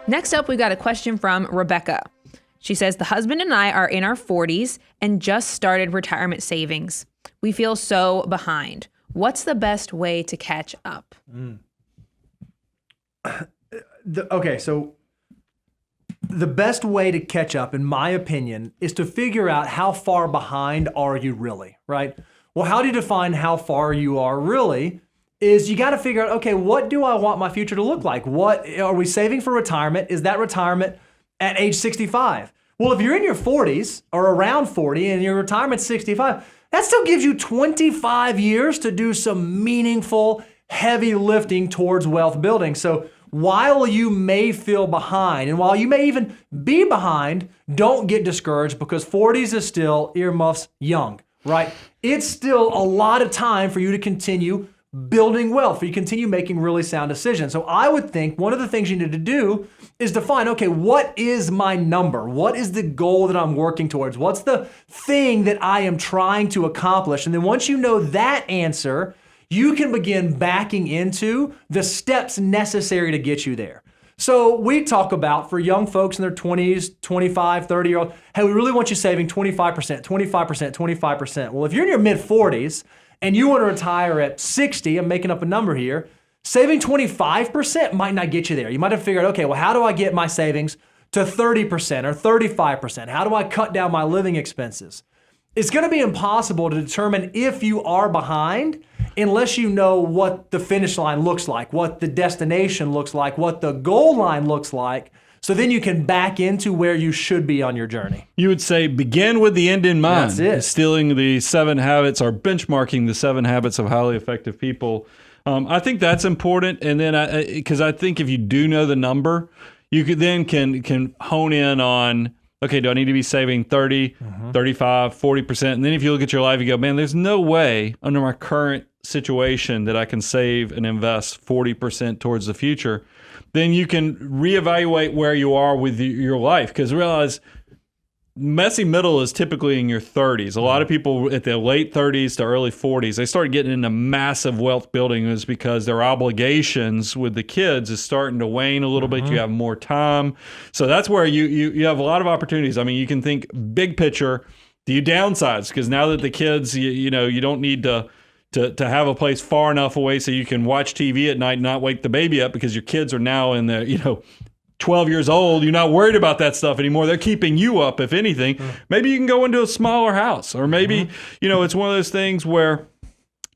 Next up, we got a question from Rebecca. She says, the husband and I are in our 40s and just started retirement savings. We feel so behind. What's the best way to catch up? So the best way to catch up, in my opinion, is to figure out how far behind are you really, right? Well, how do you define how far you are really? Is you got to figure out, okay, what do I want my future to look like? What are we saving for retirement? Is that retirement at age 65? Well, if you're in your 40s or around 40 and your retirement's 65, that still gives you 25 years to do some meaningful, heavy lifting towards wealth building. So while you may feel behind, and while you may even be behind, don't get discouraged, because 40s is still, earmuffs, young, right? It's still a lot of time for you to continue building wealth, for you to continue making really sound decisions. So I would think one of the things you need to do is define, okay, what is my number? What is the goal that I'm working towards? What's the thing that I am trying to accomplish? And then once you know that answer, you can begin backing into the steps necessary to get you there. So we talk about, for young folks in their 20s, 25, 30-year-old, hey, we really want you saving 25%, 25%, 25%. Well, if you're in your mid-40s, and you want to retire at 60, I'm making up a number here, saving 25% might not get you there. You might have figured, okay, well, how do I get my savings to 30% or 35%? How do I cut down my living expenses? It's going to be impossible to determine if you are behind unless you know what the finish line looks like, what the destination looks like, what the goal line looks like. So then you can back into where you should be on your journey. You would say begin with the end in mind. That's it. Stealing the 7 habits or benchmarking the 7 habits of highly effective people. I think that's important. And then because I think if you do know the number, you could then can hone in on, okay, do I need to be saving 30, 35, 40%? And then if you look at your life, you go, man, there's no way under my current situation that I can save and invest 40% towards the future. Then you can reevaluate where you are with your life, because realize messy middle is typically in your 30s. A lot of people at the late 30s to early 40s, they start getting into massive wealth building is because their obligations with the kids is starting to wane a little bit. You have more time. So that's where you have a lot of opportunities. I mean, you can think big picture. Do you downsize? Because now that the kids, you don't need to have a place far enough away so you can watch TV at night and not wake the baby up, because your kids are now in the, 12 years old. You're not worried about that stuff anymore. They're keeping you up, if anything. Maybe you can go into a smaller house, or maybe, it's one of those things where,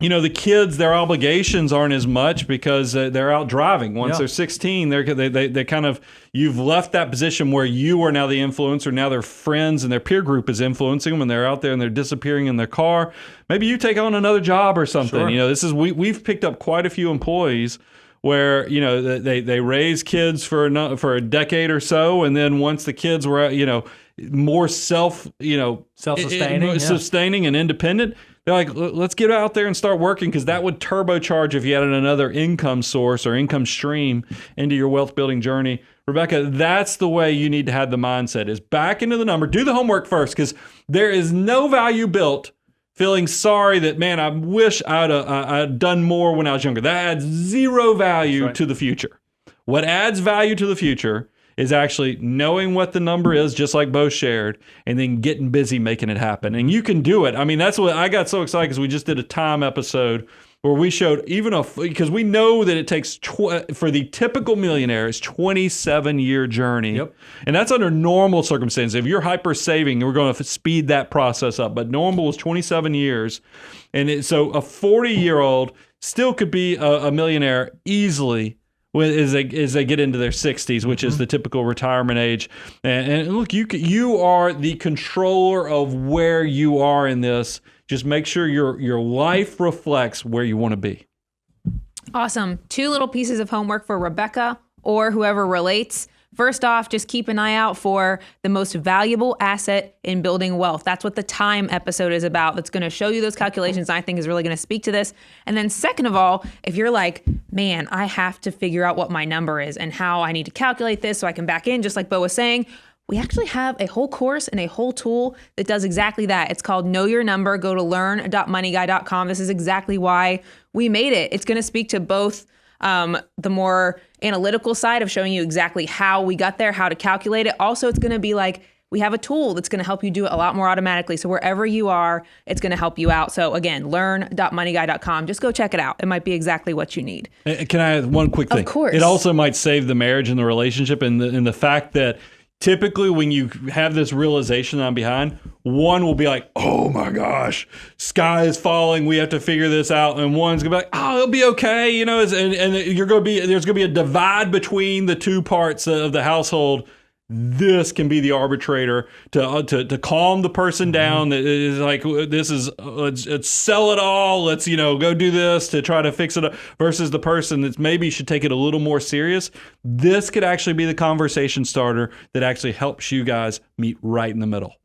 the kids, their obligations aren't as much because they're out driving. Once they're 16, they kind of, you've left that position where you are now the influencer. Now their friends and their peer group is influencing them, and they're out there and they're disappearing in their car. Maybe you take on another job or something. Sure. We've picked up quite a few employees where, they raise kids for a decade or so. And then once the kids were, more self-sustaining and independent, they're like, let's get out there and start working, because that would turbocharge if you added another income source or income stream into your wealth building journey. Rebecca, that's the way you need to have the mindset, is back into the number. Do the homework first, because there is no value built feeling sorry that, man, I wish I'd done more when I was younger. That adds zero value to the future. What adds value to the future is actually knowing what the number is, just like Bo shared, and then getting busy making it happen. And you can do it. I mean, that's what I got so excited, because we just did a time episode where we showed because we know that it takes, for the typical millionaire, it's 27-year journey. Yep. And that's under normal circumstances. If you're hyper saving, we're going to speed that process up. But normal is 27 years. And so a 40-year-old still could be a millionaire easily as they get into their 60s, which is the typical retirement age. And look, you are the controller of where you are in this. Just make sure your life reflects where you want to be. Awesome. 2 little pieces of homework for Rebecca or whoever relates. First off, just keep an eye out for the most valuable asset in building wealth. That's what the time episode is about. That's going to show you those calculations, I think is really going to speak to this. And then second of all, if you're like, man, I have to figure out what my number is and how I need to calculate this so I can back in, just like Bo was saying, we actually have a whole course and a whole tool that does exactly that. It's called Know Your Number. Go to learn.moneyguy.com. This is exactly why we made it. It's going to speak to both the more analytical side of showing you exactly how we got there, how to calculate it. Also, it's going to be like, we have a tool that's going to help you do it a lot more automatically. So wherever you are, it's going to help you out. So again, learn.moneyguy.com. Just go check it out. It might be exactly what you need. Can I add one quick thing? Of course. It also might save the marriage and the relationship, and the fact that typically when you have this realization I'm behind, one will be like, oh my gosh, sky is falling, we have to figure this out. And one's gonna be like, oh, it'll be okay. You know, and there's gonna be a divide between the two parts of the household. This can be the arbitrator to calm the person down. That is like, let's sell it all. Let's, go do this to try to fix it up, versus the person that maybe should take it a little more serious. This could actually be the conversation starter that actually helps you guys meet right in the middle.